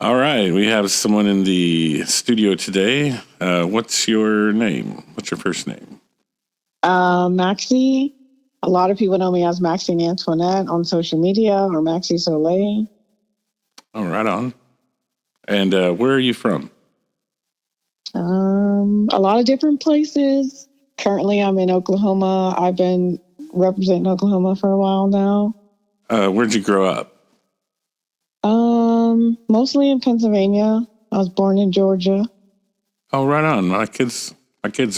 All right, we have someone in the studio today. What's your name? What's your first name? Maxie. A lot of people know me as Maxine Antionette on social media or Maxie Soleil. Oh, right on. And where are you from? A lot of different places. Currently, I'm in Oklahoma. I've been representing Oklahoma for a while now. Where'd you grow up? Mostly in Pennsylvania. I was born in Georgia. Oh, right on. My kids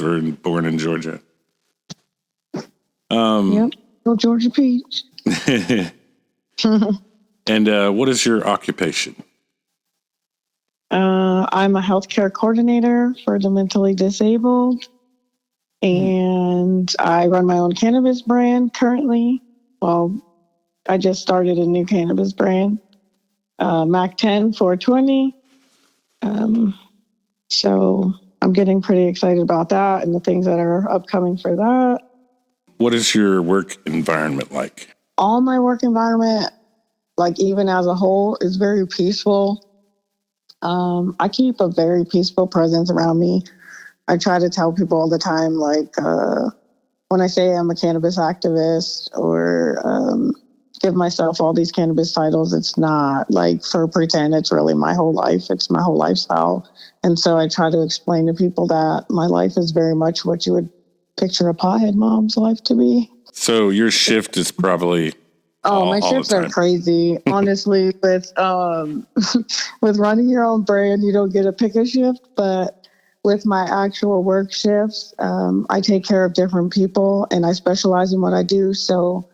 were born in Georgia. Yep. Go Georgia Peach. And what is your occupation? I'm a healthcare coordinator for the mentally disabled. And I run my own cannabis brand currently. Well, I just started a new cannabis brand, Mac 10 420. So I'm getting pretty excited about that and the things that are upcoming for that. What is your work environment like? All my work environment, like even as a whole, is very peaceful. I keep a very peaceful presence around me. I try to tell people all the time, like when I say I'm a cannabis activist or give myself all these cannabis titles, it's not like for pretend. It's really my whole life. It's my whole lifestyle. And so I try to explain to people that my life is very much what you would picture a pothead mom's life to be. So your shift is probably my shifts are crazy. Honestly, with with running your own brand, you don't get to pick a shift, but with my actual work shifts, I take care of different people and I specialize in what I do. So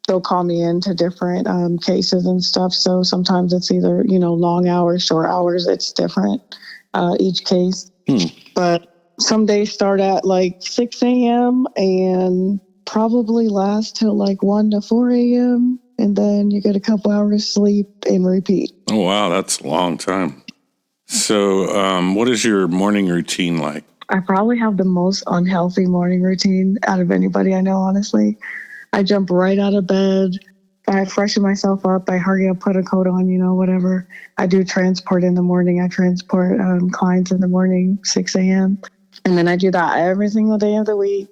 they'll call me into different cases and stuff. So sometimes it's either, long hours, short hours. It's different each case. But some days start at like 6 a.m. and probably last till like 1 to 4 a.m. And then you get a couple hours sleep and repeat. Oh, wow. That's a long time. So what is your morning routine like? I probably have the most unhealthy morning routine out of anybody I know, honestly. I jump right out of bed. I freshen myself up. I hurry up, put a coat on, whatever. I do transport in the morning. I transport clients in the morning, 6 a.m. And then I do that every single day of the week.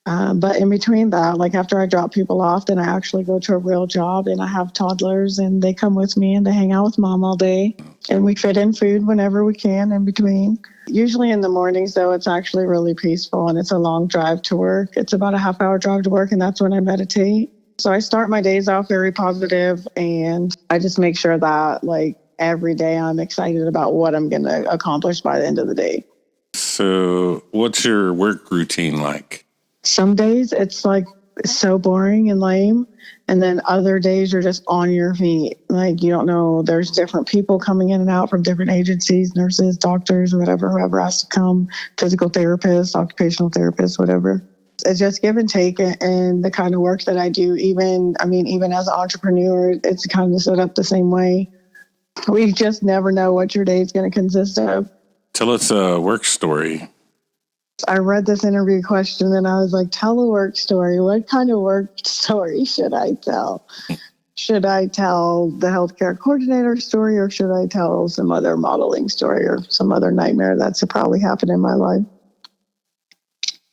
But in between that, like after I drop people off, then I actually go to a real job and I have toddlers and they come with me and they hang out with mom all day. And we fit in food whenever we can in between. Usually in the mornings, though, it's actually really peaceful and it's a long drive to work. It's about a half-hour drive to work and that's when I meditate. So I start my days off very positive and I just make sure that like every day I'm excited about what I'm going to accomplish by the end of the day. So what's your work routine like? Some days it's like so boring and lame. And then other days you're just on your feet. Like, you don't know, there's different people coming in and out from different agencies, nurses, doctors, whatever, whoever has to come, physical therapists, occupational therapists, whatever. It's just give and take. And the kind of work that I do, even as an entrepreneur, it's kind of set up the same way. We just never know what your day is going to consist of. Tell us a work story. I read this interview question and I was like, tell a work story. What kind of work story should I tell? Should I tell the healthcare coordinator story or should I tell some other modeling story or some other nightmare that's probably happened in my life?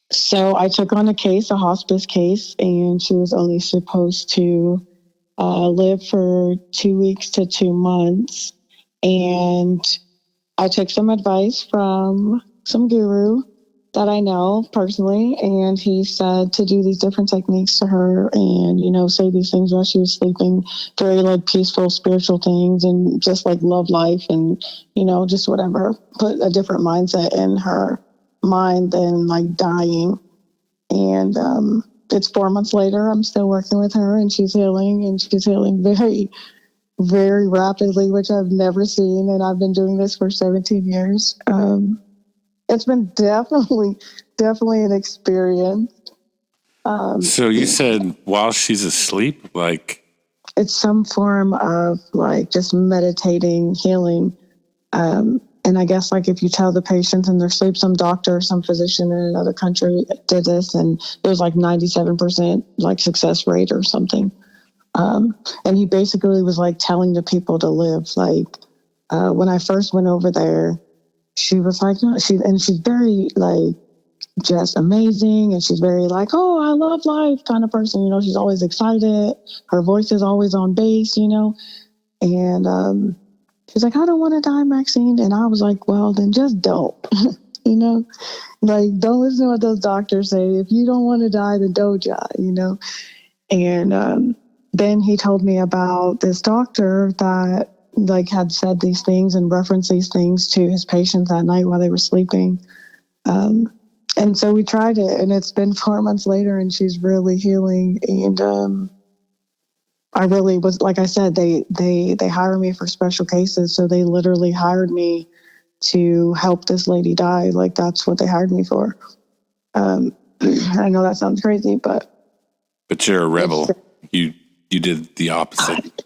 So I took on a hospice case, and she was only supposed to live for 2 weeks to 2 months. And I took some advice from some guru that I know personally, and he said to do these different techniques to her and, say these things while she was sleeping, very like peaceful spiritual things and just like love life and, just whatever, put a different mindset in her mind than like dying. And it's 4 months later, I'm still working with her and she's healing very, very rapidly, which I've never seen. And I've been doing this for 17 years. It's been definitely an experience. So you said while she's asleep, like? It's some form of like just meditating, healing. And I guess like if you tell the patients in their sleep, some doctor, some physician in another country did this and it was like 97% like success rate or something. And he basically was like telling the people to live, like when I first went over there, she was like, no, she's very like just amazing. And she's very like, oh, I love life kind of person. You know, she's always excited. Her voice is always on bass, you know. And she's like, I don't want to die, Maxine. And I was like, well, then just don't, you know, like, don't listen to what those doctors say. If you don't want to die, then don't die, you know. And then he told me about this doctor that like had said these things and referenced these things to his patients that night while they were sleeping. And so we tried it, and it's been 4 months later, and she's really healing. And I really was, like I said, they hire me for special cases, so they literally hired me to help this lady die. Like, that's what they hired me for. I know that sounds crazy, but you're a rebel. You did the opposite.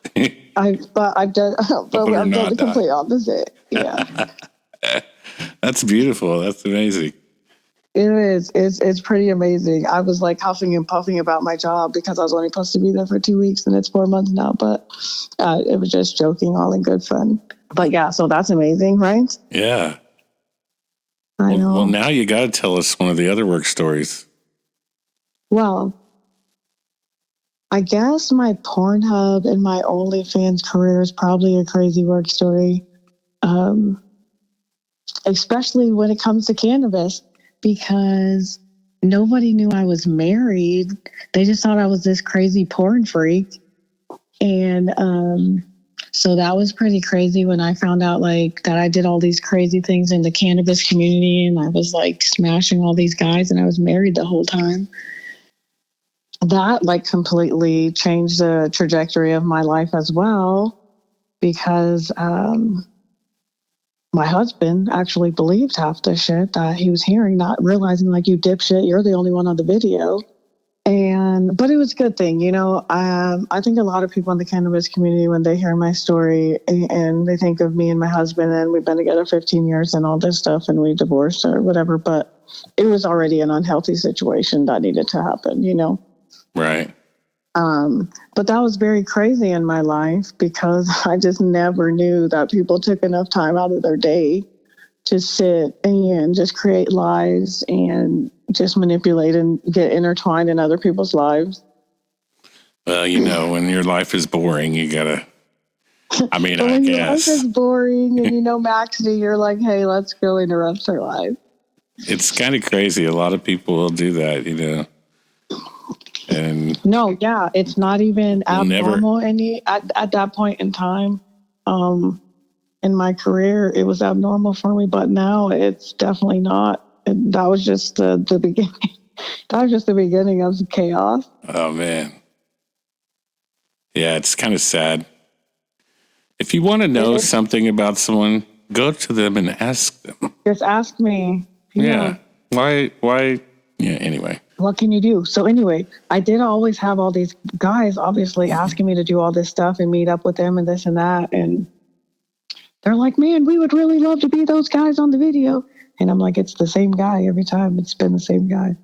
I've done the complete opposite. Yeah. That's beautiful. That's amazing. It is. It's pretty amazing. I was like huffing and puffing about my job because I was only supposed to be there for 2 weeks, and it's 4 months now. But it was just joking, all in good fun. But yeah, so that's amazing, right? Yeah. I know. Well, now you got to tell us one of the other work stories. Well, I guess my Pornhub and my OnlyFans career is probably a crazy work story, especially when it comes to cannabis, because nobody knew I was married. They just thought I was this crazy porn freak. And so that was pretty crazy when I found out like that I did all these crazy things in the cannabis community, and I was like smashing all these guys, and I was married the whole time. That like completely changed the trajectory of my life as well, because my husband actually believed half the shit that he was hearing, not realizing like, you dipshit, you're the only one on the video. But it was a good thing, you know. I think a lot of people in the cannabis community, when they hear my story and they think of me and my husband, and we've been together 15 years and all this stuff, and we divorced or whatever, but it was already an unhealthy situation that needed to happen, you know. Right. But that was very crazy in my life, because I just never knew that people took enough time out of their day to sit and just create lies and just manipulate and get intertwined in other people's lives. Well, you know, when your life is boring, you gotta, I mean, I when guess. Your life is boring and you know Maxie, you're like, hey, let's go interrupt her life. It's kind of crazy. A lot of people will do that, you know. And no, yeah, it's not even abnormal at that point in time. In my career, it was abnormal for me, but now it's definitely not. And that was just the beginning. That was just the beginning of the chaos. Oh man, yeah, it's kind of sad. If you want to know something about someone, go to them and ask them. Just ask me. Yeah. Why? Yeah. Anyway. What can you do? So anyway, I did always have all these guys obviously asking me to do all this stuff and meet up with them and this and that. And they're like, man, we would really love to be those guys on the video. And I'm like, it's the same guy every time. It's been the same guy.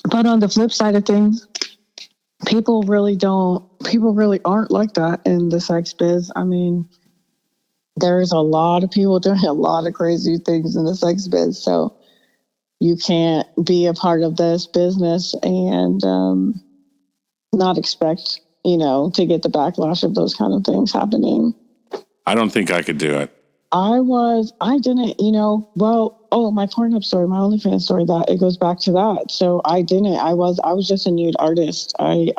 But on the flip side of things, people really aren't like that in the sex biz. I mean, there's a lot of people doing a lot of crazy things in the sex biz. So you can't be a part of this business and not expect, you know, to get the backlash of those kind of things happening. I don't think I could do it. I didn't, you know, my Pornhub story, my OnlyFans story, that it goes back to that. So I was just a nude artist. I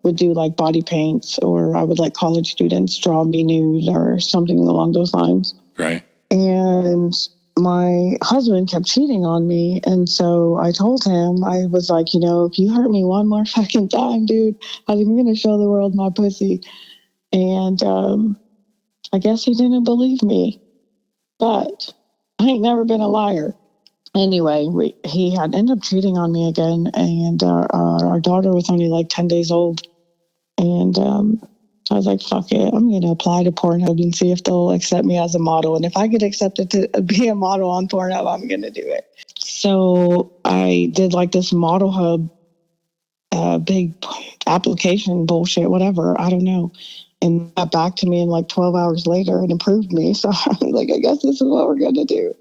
would do like body paints, or I would let college students draw me nude or something along those lines. Right. And my husband kept cheating on me. And so I told him, I was like, you know, if you hurt me one more fucking time, dude, I'm going to show the world my pussy. And I guess he didn't believe me, but I ain't never been a liar. Anyway, he had ended up cheating on me again, and our daughter was only like 10 days old. And I was like, fuck it, I'm going to apply to Pornhub and see if they'll accept me as a model. And if I get accepted to be a model on Pornhub, I'm going to do it. So I did like this Model Hub big application bullshit, whatever, I don't know. and got back to me in like 12 hours later and approved me. So I was like, I guess this is what we're going to do.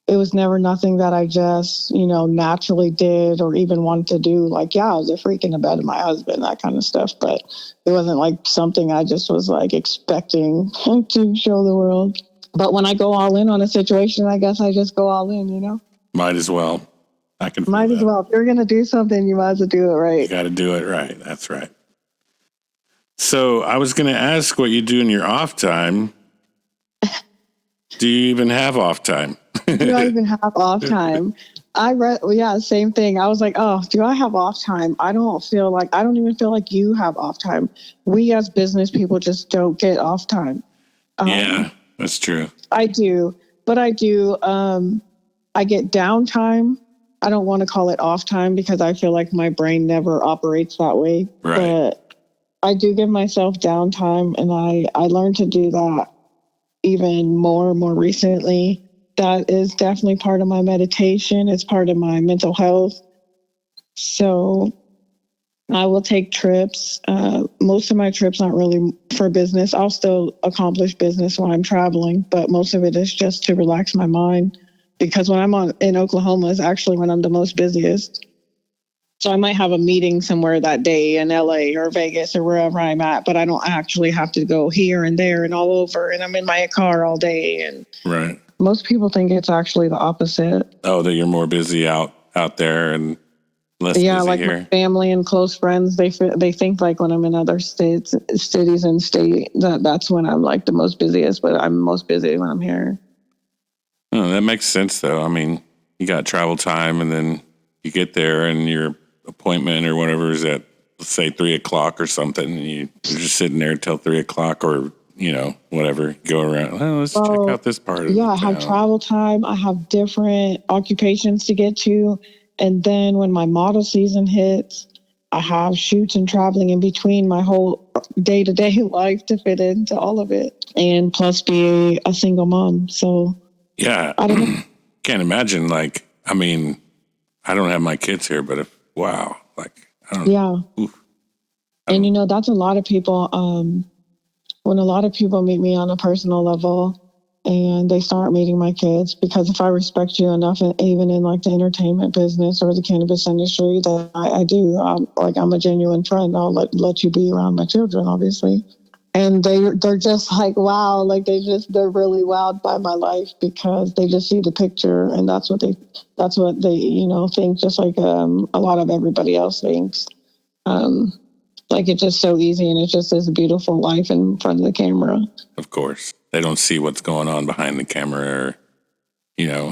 It was never nothing that I just, naturally did or even wanted to do. Like, yeah, I was a freak in the bed of my husband, that kind of stuff. But it wasn't like something I just was like expecting to show the world. But when I go all in on a situation, I guess I just go all in, Might as well. I can. Might as well. If you're going to do something, you might as well do it right. You got to do it right. That's right. So I was going to ask what you do in your off time. Do you even have off time? Do I even have off time? Same thing. I was like, oh, do I have off time? I don't even feel like you have off time. We as business people just don't get off time. Yeah, that's true. I do. I get downtime. I don't want to call it off time because I feel like my brain never operates that way. Right. But I do give myself downtime, and I learned to do that even more recently. That is definitely part of my meditation. It's part of my mental health. So I will take trips. Most of my trips aren't really for business. I'll still accomplish business while I'm traveling, but most of it is just to relax my mind. Because when I'm in Oklahoma is actually when I'm the most busiest. So I might have a meeting somewhere that day in LA or Vegas or wherever I'm at, but I don't actually have to go here and there and all over. And I'm in my car all day. And right. Most people think it's actually the opposite. Oh, that you're more busy out there and less busy like here. My family and close friends, they think like when I'm in other cities and state that's when I'm like the most busiest, but I'm most busy when I'm here. Oh, that makes sense though. I mean, you got travel time and then you get there and your appointment or whatever is at, let's say 3:00 or something. And you're just sitting there till 3:00 or, whatever, go around. Oh, let's check out this part of the town. I have travel time. I have different occupations to get to. And then when my model season hits, I have shoots and traveling in between my whole day-to-day life to fit into all of it. And plus be a single mom. So yeah, I don't know. Can't imagine. Like, I mean, I don't have my kids here, but I don't know. Yeah. And that's a lot of people. When a lot of people meet me on a personal level and they start meeting my kids, because if I respect you enough, even in like the entertainment business or the cannabis industry, that I do, I'm a genuine friend. I'll let you be around my children, obviously. And they're just like, wow, like they're really wowed by my life because they just see the picture and that's what they think, just like a lot of everybody else thinks. Like it's just so easy and it's just this beautiful life in front of the camera. Of course. They don't see what's going on behind the camera or,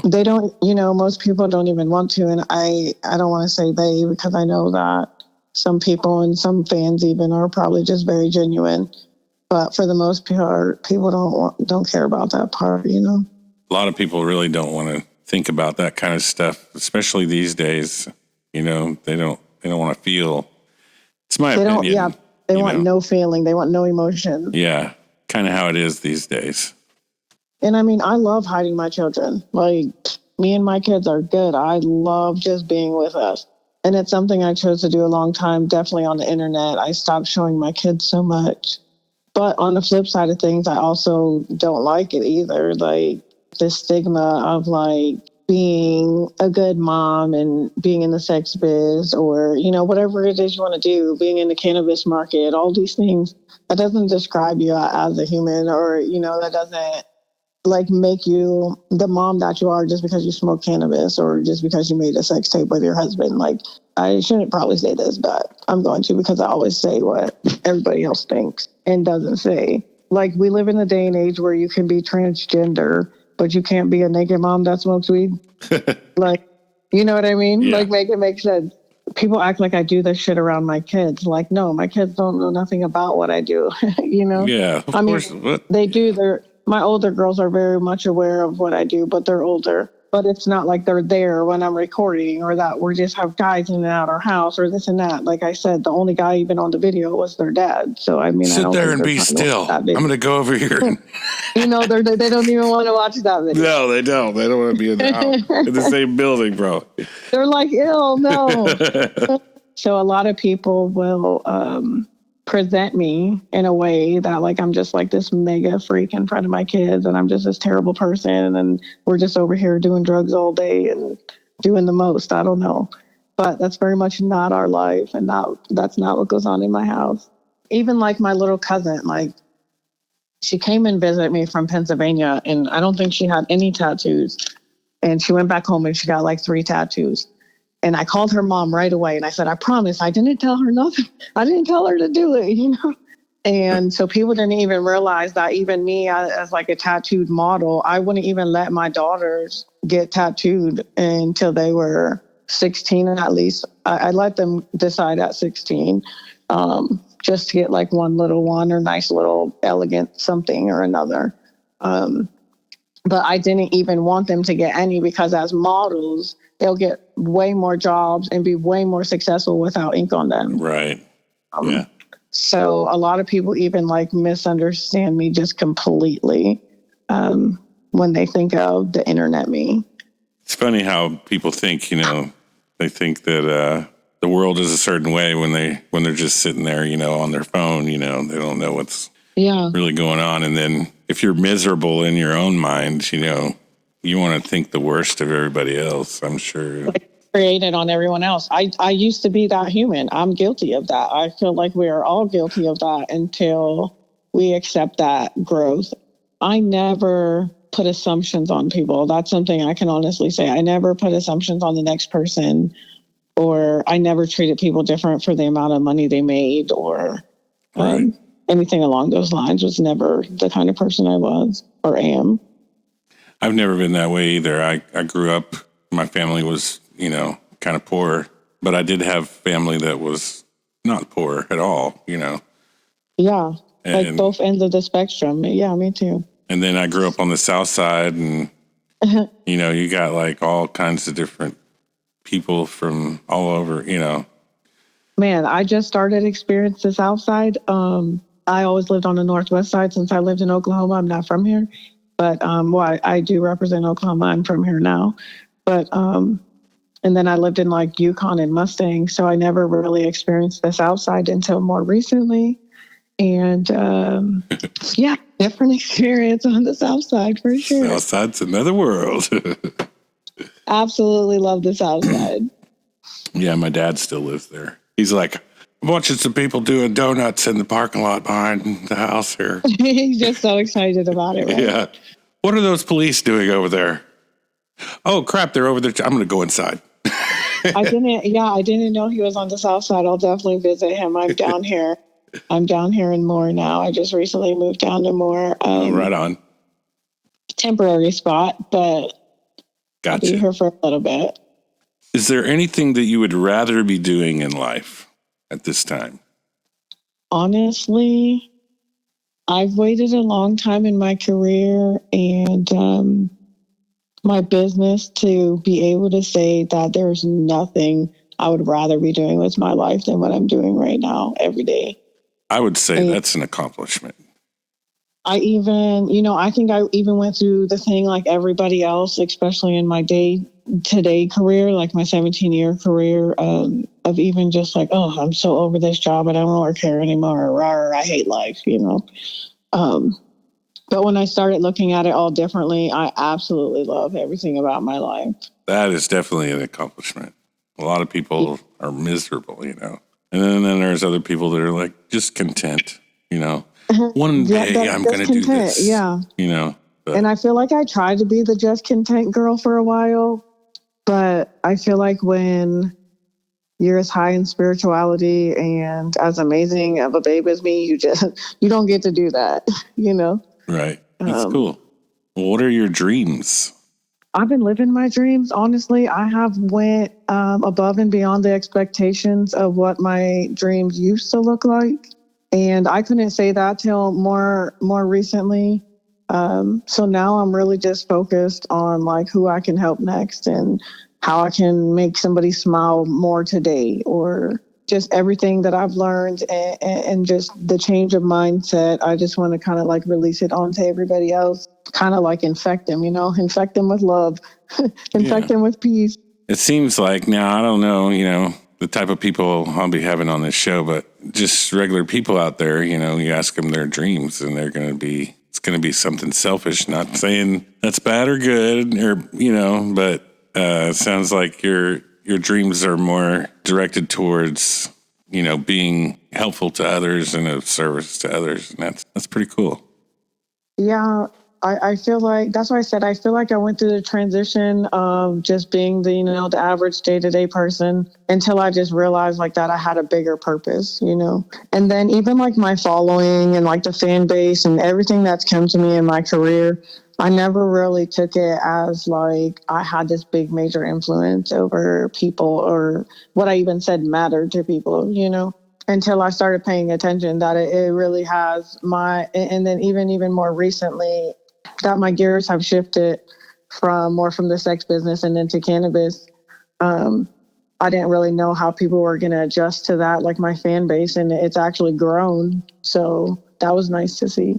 They don't, most people don't even want to. And I don't want to say they, because I know that some people and some fans even are probably just very genuine. But for the most part, people don't care about that part, A lot of people really don't want to think about that kind of stuff, especially these days. They don't want to feel. It's my opinion. They want no feeling. They want no emotion. Yeah, kind of how it is these days. And I mean, I love hiding my children. Like, me and my kids are good. I love just being with us. And it's something I chose to do a long time, definitely on the internet. I stopped showing my kids so much. But on the flip side of things, I also don't like it either. Like, the stigma of like being a good mom and being in the sex biz or, whatever it is you want to do, being in the cannabis market, all these things, that doesn't describe you as a human or, that doesn't like make you the mom that you are just because you smoke cannabis or just because you made a sex tape with your husband. Like, I shouldn't probably say this, but I'm going to because I always say what everybody else thinks and doesn't say. Like, we live in a day and age where you can be transgender, but you can't be a naked mom that smokes weed. Like, you know what I mean? Yeah. Like, make it make sense. People act like I do this shit around my kids. Like, no, my kids don't know nothing about what I do. Yeah, of course. They do. My older girls are very much aware of what I do, but they're older. But it's not like they're there when I'm recording or that we just have guys in and out our house or this and that. Like I said, the only guy even on the video was their dad. So, I mean, sit there and be still. I'm going to go over here. They don't even want to watch that video. No, they don't. They don't want to be in the same building, bro. They're like, ew, no. So a lot of people will present me in a way that like I'm just like this mega freak in front of my kids and I'm just this terrible person and we're just over here doing drugs all day and doing the most. I don't know. But that's very much not our life and that's not what goes on in my house. Even like my little cousin, like she came and visited me from Pennsylvania and I don't think she had any tattoos. And she went back home and she got like 3 tattoos. And I called her mom right away and I said, I promise I didn't tell her nothing. I didn't tell her to do it, you know? And so people didn't even realize that even me as like a tattooed model, I wouldn't even let my daughters get tattooed until they were 16 at least. I let them decide at 16 just to get like one little one or nice little elegant something or another. But I didn't even want them to get any because as models, they'll get way more jobs and be way more successful without ink on them. Right. Yeah. So a lot of people even like misunderstand me just completely when they think of the internet me. It's funny how people think, you know, they think that the world is a certain way when they're just sitting there, you know, on their phone, you know, they don't know what's really going on. And then if you're miserable in your own mind, you know, you want to think the worst of everybody else, I'm sure. Created on everyone else. I used to be that human. I'm guilty of that. I feel like we are all guilty of that until we accept that growth. I never put assumptions on people. That's something I can honestly say. I never put assumptions on the next person, or I never treated people different for the amount of money they made or anything along those lines. Was never the kind of person I was or am. I've never been that way either. I grew up, my family was, you know, kind of poor, but I did have family that was not poor at all, you know. Yeah, and, like both ends of the spectrum. Yeah, me too. And then I grew up on the South Side and, you know, you got like all kinds of different people from all over, you know. Man, I just started experiencing the South Side. I always lived on the Northwest side since I lived in Oklahoma. I'm not from here. But I do represent Oklahoma. I'm from here now. But and then I lived in like Yukon and Mustang. So I never really experienced the South Side until more recently. And yeah, different experience on the South Side for sure. South Side's another world. Absolutely love the South Side. Yeah, my dad still lives there. He's like, I'm watching some people doing donuts in the parking lot behind the house here. He's just so excited about it, right? Yeah. What are those police doing over there? Oh, crap, they're over there. I'm going to go inside. I didn't know he was on the South Side. I'll definitely visit him. I'm down here. I'm down here in Moore now. I just recently moved down to Moore. Right on. Temporary spot, but Gotcha. I'll be here for a little bit. Is there anything that you would rather be doing in life at this time? Honestly, I've waited a long time in my career and my business to be able to say that there's nothing I would rather be doing with my life than what I'm doing right now every day. I would say that's an accomplishment. I think I even went through the thing like everybody else, especially in my day-to-day career, like my 17-year career, of even just like, oh, I'm so over this job. I don't work here anymore. Or I hate life, you know. But when I started looking at it all differently, I absolutely love everything about my life. That is definitely an accomplishment. A lot of people are miserable, you know. And then there's other people that are like just content, you know. One day I'm going to do this. Yeah. You know. But. And I feel like I tried to be the just content girl for a while. But I feel like when you're as high in spirituality and as amazing of a babe as me, you don't get to do that, you know? Right. That's cool. Well, what are your dreams? I've been living my dreams. Honestly, I have went above and beyond the expectations of what my dreams used to look like. And I couldn't say that till more recently. So now I'm really just focused on like who I can help next and how I can make somebody smile more today, or just everything that I've learned and just the change of mindset. I just want to kind of like release it onto everybody else, kind of like infect them with love, infect them with peace. It seems like now, I don't know, you know, the type of people I'll be having on this show, but just regular people out there, you know, you ask them their dreams and it's going to be something selfish, not saying that's bad or good or, you know, but it sounds like your dreams are more directed towards, you know, being helpful to others and of service to others. And that's pretty cool. Yeah. I feel like, that's why I said, I feel like I went through the transition of just being the, you know, the average day-to-day person until I just realized like that I had a bigger purpose, you know. And then even like my following and like the fan base and everything that's come to me in my career, I never really took it as like I had this big major influence over people or what I even said mattered to people, you know, until I started paying attention that it really has and then even more recently, that my gears have shifted from the sex business and into cannabis. I didn't really know how people were going to adjust to that, like my fan base, and it's actually grown. So that was nice to see.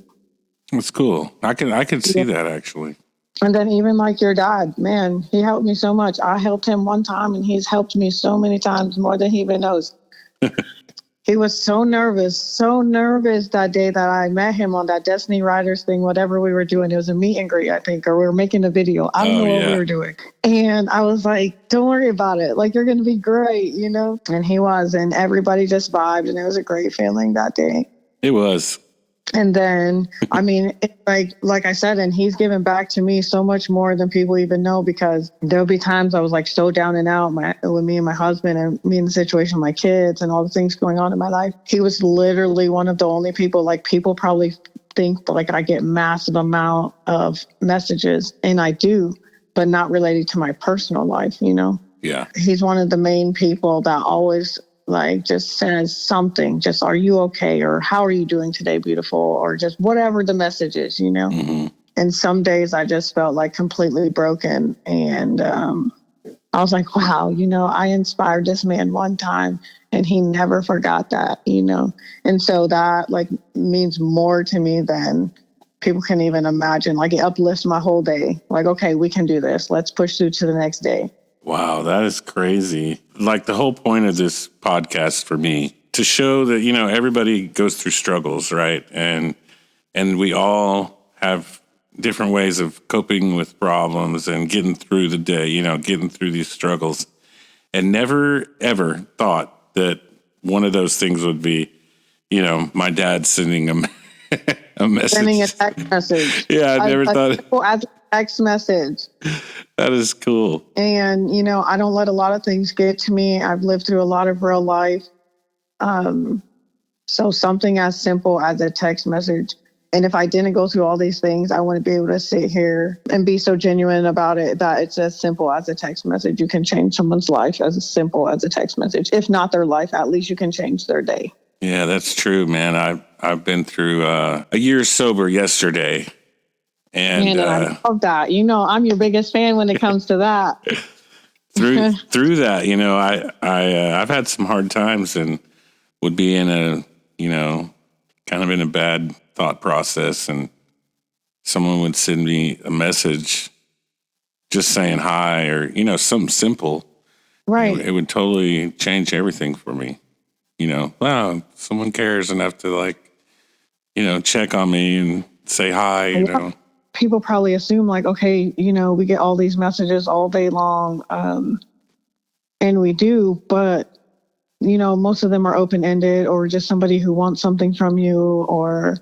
That's cool. I could see that actually. And then even like your dad, man, he helped me so much. I helped him one time and he's helped me so many times, more than he even knows. He was so nervous that day that I met him on that Destiny Riders thing, whatever we were doing. It was a meet and greet, I think, or we were making a video. I don't know what we were doing. And I was like, don't worry about it. Like, you're going to be great, you know? And he was, and everybody just vibed, and it was a great feeling that day. It was. And then, I mean, like I said, and he's given back to me so much more than people even know, because there'll be times I was like so down and out with me and my husband and me in the situation with my kids and all the things going on in my life. He was literally one of the only people, like people probably think like I get massive amount of messages, and I do, but not related to my personal life, you know? Yeah. He's one of the main people that always like just says something, just, are you okay? Or how are you doing today, beautiful? Or just whatever the message is, you know? Mm-hmm. And some days I just felt like completely broken. And I was like, wow, you know, I inspired this man one time and he never forgot that, you know? And so that like means more to me than people can even imagine. Like it uplifts my whole day. Like, okay, we can do this. Let's push through to the next day. Wow, that is crazy. Like the whole point of this podcast for me, to show that, you know, everybody goes through struggles, right? And we all have different ways of coping with problems and getting through the day, you know, getting through these struggles. And never, ever thought that one of those things would be, you know, my dad sending a message. Sending a text message. Yeah, I never thought it. As a text message. That is cool. And, you know, I don't let a lot of things get to me. I've lived through a lot of real life. So something as simple as a text message. And if I didn't go through all these things, I wouldn't be able to sit here and be so genuine about it that it's as simple as a text message. You can change someone's life as simple as a text message. If not their life, at least you can change their day. Yeah, that's true, man. I've been through a year sober yesterday. And I love that. You know, I'm your biggest fan when it comes to that. through that, you know, I've had some hard times and would be in a, you know, kind of in a bad thought process, and someone would send me a message just saying hi, or, you know, something simple. Right. It would totally change everything for me. You know, wow, someone cares enough to, like, you know, check on me and say hi, you know. People probably assume like, okay, you know, we get all these messages all day long. And we do, but, you know, most of them are open-ended or just somebody who wants something from you, or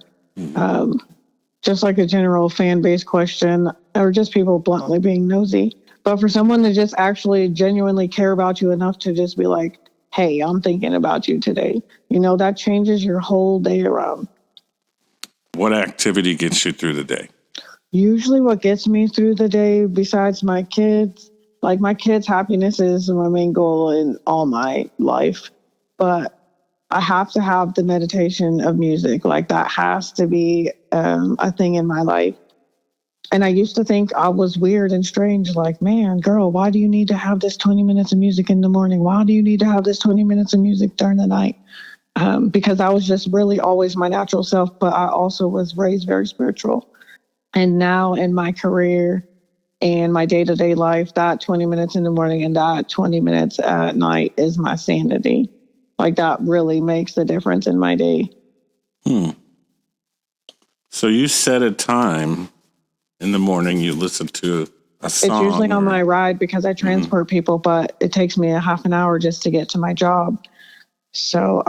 just like a general fan base question, or just people bluntly being nosy. But for someone to just actually genuinely care about you enough to just be like, hey, I'm thinking about you today, you know, that changes your whole day around. What activity gets you through the day? Usually what gets me through the day, besides my kids, like my kids' happiness is my main goal in all my life. But I have to have the meditation of music. Like that has to be a thing in my life. And I used to think I was weird and strange. Like, man, girl, why do you need to have this 20 minutes of music in the morning? Why do you need to have this 20 minutes of music during the night? Because I was just really always my natural self, but I also was raised very spiritual. And now in my career and my day-to-day life, that 20 minutes in the morning and that 20 minutes at night is my sanity. Like that really makes the difference in my day. So you set a time in the morning, you listen to a song. It's usually on my ride because I transport people, but it takes me a half an hour just to get to my job. So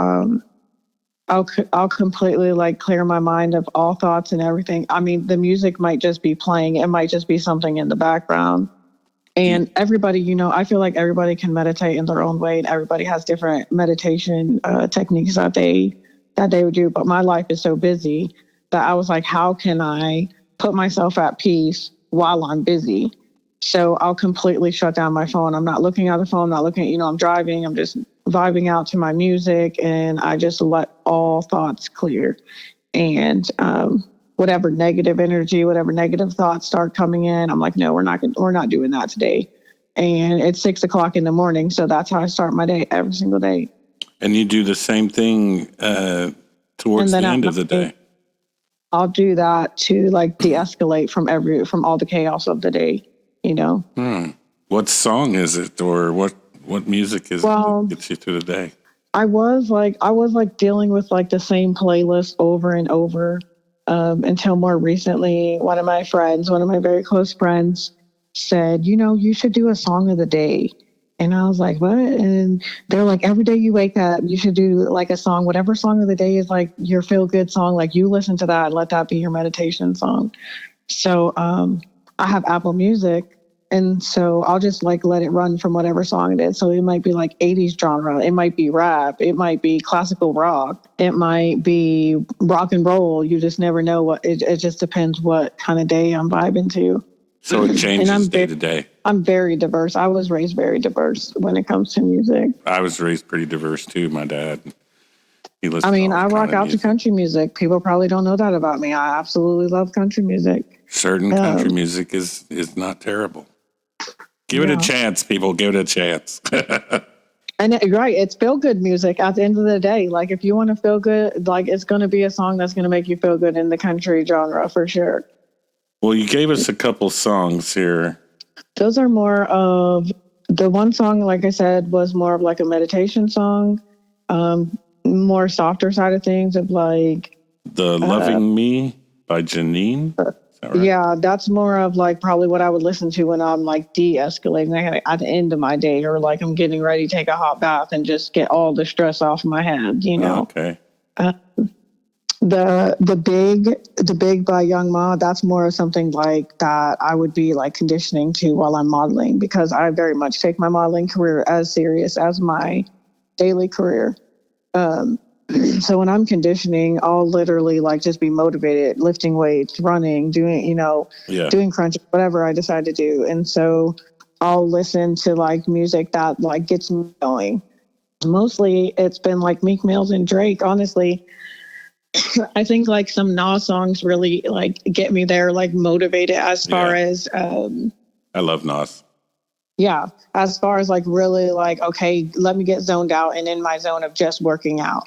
I'll completely like clear my mind of all thoughts and everything. I mean, the music might just be playing. It might just be something in the background. And everybody, you know, I feel like everybody can meditate in their own way, and everybody has different meditation techniques that they would do. But my life is so busy that I was like, how can I put myself at peace while I'm busy? So I'll completely shut down my phone. I'm not looking at the phone, I'm not looking at, you know, I'm driving, I'm just vibing out to my music, and I just let all thoughts clear. And whatever negative energy, whatever negative thoughts start coming in, I'm like, no, we're not doing that today. And it's 6 o'clock in the morning, so that's how I start my day every single day. And you do the same thing towards the end of the day. I'll do that to like de-escalate from all the chaos of the day, you know. What song is it, or what music is it that gets you through the day? I was dealing with like the same playlist over and over until more recently, one of my very close friends said, you know, you should do a song of the day. And I was like, what? And they're like, every day you wake up, you should do like a song, whatever song of the day is like your feel good song. Like you listen to that and let that be your meditation song. So I have Apple Music. And so I'll just like let it run from whatever song it is. So it might be like 80s genre. It might be rap. It might be classical rock. It might be rock and roll. You just never know what, it just depends what kind of day I'm vibing to. So it changes day to day. I'm very diverse. I was raised very diverse when it comes to music. I was raised pretty diverse too. My dad, he listens. I mean, I rock out to country music. People probably don't know that about me. I absolutely love country music. Certain country music is not terrible. Give it a chance, people. Give it a chance. And right, it's feel good music at the end of the day. Like if you want to feel good, like it's going to be a song that's going to make you feel good in the country genre for sure. Well, you gave us a couple songs here. Those are more of the one song, like I said, was more of like a meditation song, more softer side of things of like The Loving Me by Janine. Right? Yeah, that's more of like probably what I would listen to when I'm like de-escalating at the end of my day, or like I'm getting ready to take a hot bath and just get all the stress off my head, you know. Okay. The big by Young Ma, that's more of something like that I would be like conditioning to while I'm modeling, because I very much take my modeling career as serious as my daily career. So when I'm conditioning, I'll literally like just be motivated, lifting weights, running, doing crunches, whatever I decide to do. And so I'll listen to like music that like gets me going. Mostly it's been like Meek Mills and Drake, honestly. I think like some Nas songs really like get me there, like motivated as far as I love Nas. Yeah, as far as like really like, okay, let me get zoned out and in my zone of just working out.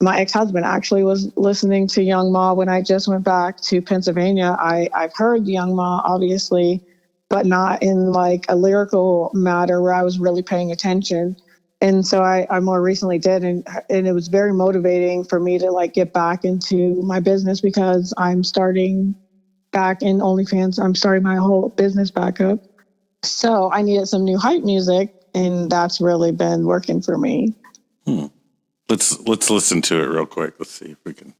My ex-husband actually was listening to Young Ma when I just went back to Pennsylvania. I've heard Young Ma, obviously, but not in like a lyrical matter where I was really paying attention. And so I more recently did, and it was very motivating for me to like get back into my business, because I'm starting back in OnlyFans. I'm starting my whole business back up. So I needed some new hype music, and that's really been working for me. Let's listen to it real quick. Let's see if we can.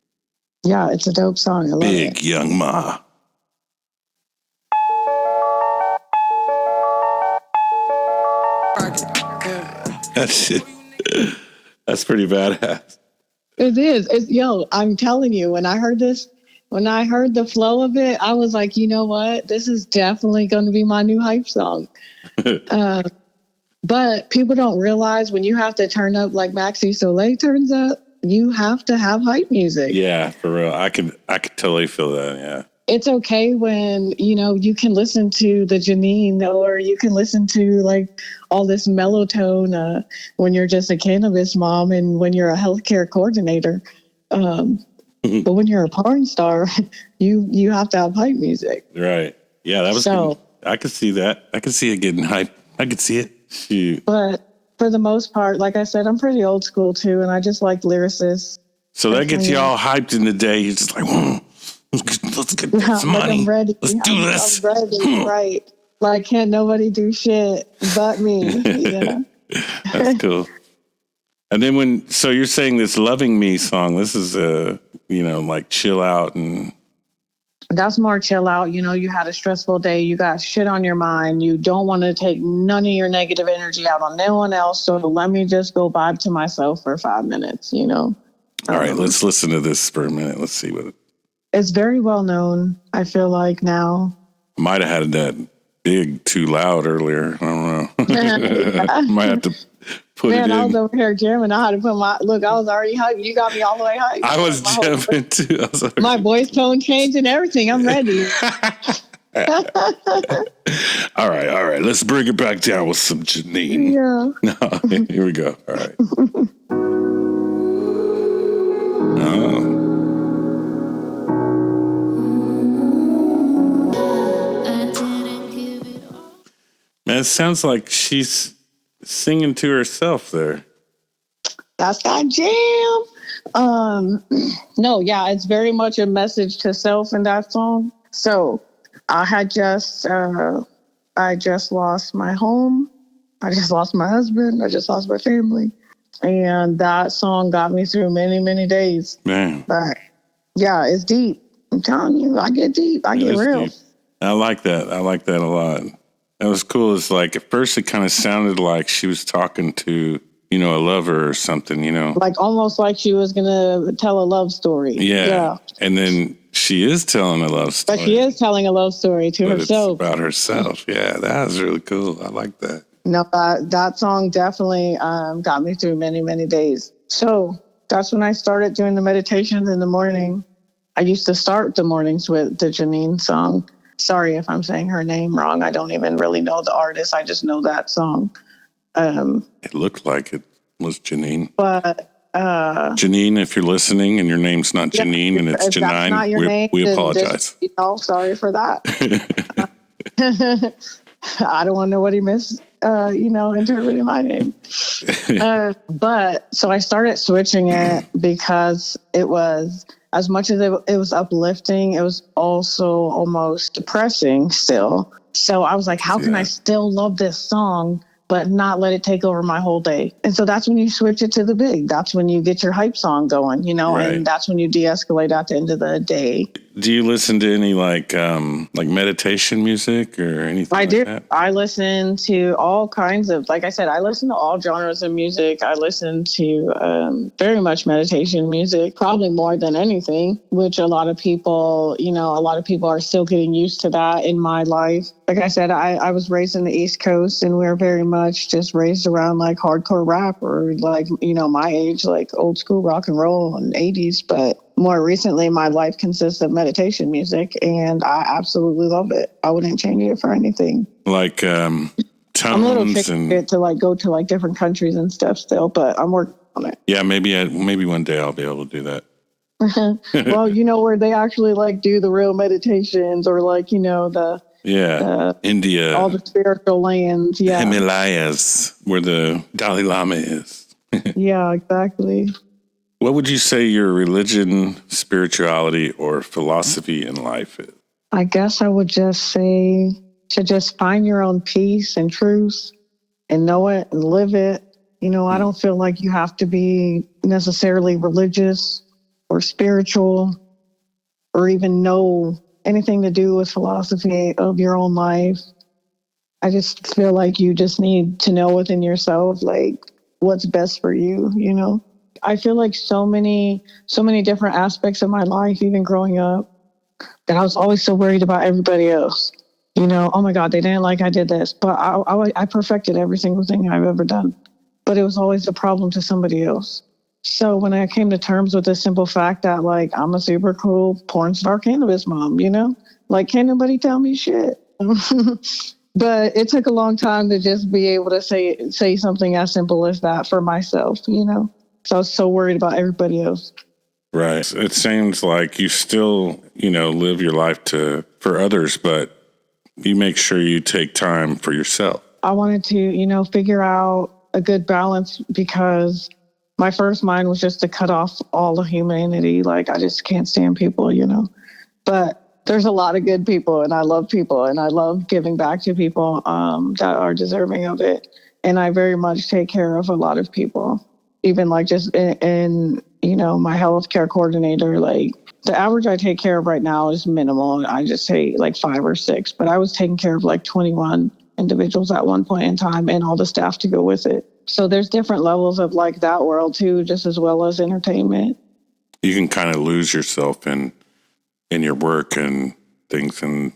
Yeah, it's a dope song. I love Big it. Young Ma. That's pretty badass. It is. I'm telling you, when I heard the flow of it, I was like, you know what? This is definitely going to be my new hype song. But people don't realize when you have to turn up like Maxie Soleil turns up, you have to have hype music. Yeah, for real. I could totally feel that. Yeah. It's okay when, you can listen to the Janine, or you can listen to like all this mellow tone when you're just a cannabis mom and when you're a healthcare coordinator. But when you're a porn star, you have to have hype music. Right. Yeah, that was so. I could see that. I could see it getting hyped. I could see it. Shoot. But for the most part, like I said, I'm pretty old school too, and I just like lyricists. So that gets you all hyped in the day. You're just like, let's get this money. I'm ready. Let's do this. I'm ready, right? Like, can't nobody do shit but me. Yeah. That's cool. And then so you're saying this Loving Me song, this is like chill out and. That's more chill out. You know, you had a stressful day. You got shit on your mind. You don't want to take none of your negative energy out on no one else. So let me just go vibe to myself for 5 minutes, you know? All right, let's listen to this for a minute. Let's see what it's very well known, I feel like now. Might have had that big too loud earlier. I don't know. Might have to put it in. I was over here jamming. I had to put I was already hyped. You got me all the way hyped. I was jamming too. My voice tone changed and everything. I'm ready. All right. Let's bring it back down with some Janine. Yeah. No, here we go. All right. Oh. Man, it sounds like she's singing to herself there. That's that jam. No, yeah, it's very much a message to self in that song. So I just lost my home. I just lost my husband. I just lost my family. And that song got me through many, many days. Man. But yeah, it's deep. I'm telling you, I get deep. I get real. Deep. I like that. I like that a lot. That was cool. It's like at first it kind of sounded like she was talking to, a lover or something, Like almost like she was going to tell a love story. Yeah. And then she is telling a love story. But she is telling a love story to herself. It's about herself. Yeah, that was really cool. I like that. No, that song definitely got me through many, many days. So that's when I started doing the meditations in the morning. I used to start the mornings with the Janine song. Sorry if I'm saying her name wrong. I don't even really know the artist. I just know that song. It looked like it was Janine. But Janine, if you're listening and your name's not Janine and it's Janine, we apologize. Sorry for that. I don't want nobody interpreting my name. But so I started switching it because it was, as much as it was uplifting, it was also almost depressing still. So I was like, how can I still love this song, but not let it take over my whole day? And so that's when you switch it to the big. That's when you get your hype song going, right. And that's when you de-escalate at the end of the day. Do you listen to any like meditation music or anything I do. That? I listen to all kinds of, like I said, I listen to all genres of music. I listen to very much meditation music, probably more than anything, which a lot of people are still getting used to that in my life. Like I said, I was raised in the East Coast and we're very much just raised around like hardcore rap or like, my age, like old school rock and roll and 80s. But more recently, my life consists of meditation music, and I absolutely love it. I wouldn't change it for anything. Like tones I'm a little ticked to like go to like different countries and stuff still, but I'm working on it. Yeah, maybe one day I'll be able to do that. Well, where they actually like do the real meditations or like India, all the spiritual lands, Himalayas, where the Dalai Lama is. Yeah, exactly. What would you say your religion, spirituality, or philosophy in life is? I guess I would just say to just find your own peace and truth and know it and live it. I don't feel like you have to be necessarily religious or spiritual or even know anything to do with philosophy of your own life. I just feel like you just need to know within yourself, like, what's best for you, I feel like so many different aspects of my life, even growing up, that I was always so worried about everybody else. Oh my God, they didn't like I did this, but I perfected every single thing I've ever done. But it was always a problem to somebody else. So when I came to terms with the simple fact that like I'm a super cool porn star cannabis mom, like can't nobody tell me shit. But it took a long time to just be able to say something as simple as that for myself, So I was so worried about everybody else. Right. It seems like you still, live your life for others, but you make sure you take time for yourself. I wanted to, figure out a good balance because my first mind was just to cut off all of humanity. Like, I just can't stand people. But there's a lot of good people, and I love people, and I love giving back to people that are deserving of it. And I very much take care of a lot of people, even like just in my healthcare coordinator. Like, the average I take care of right now is minimal. I just say like 5 or 6, but I was taking care of like 21 individuals at one point in time, and all the staff to go with it. So there's different levels of like that world too, just as well as entertainment. You can kind of lose yourself in your work and things, and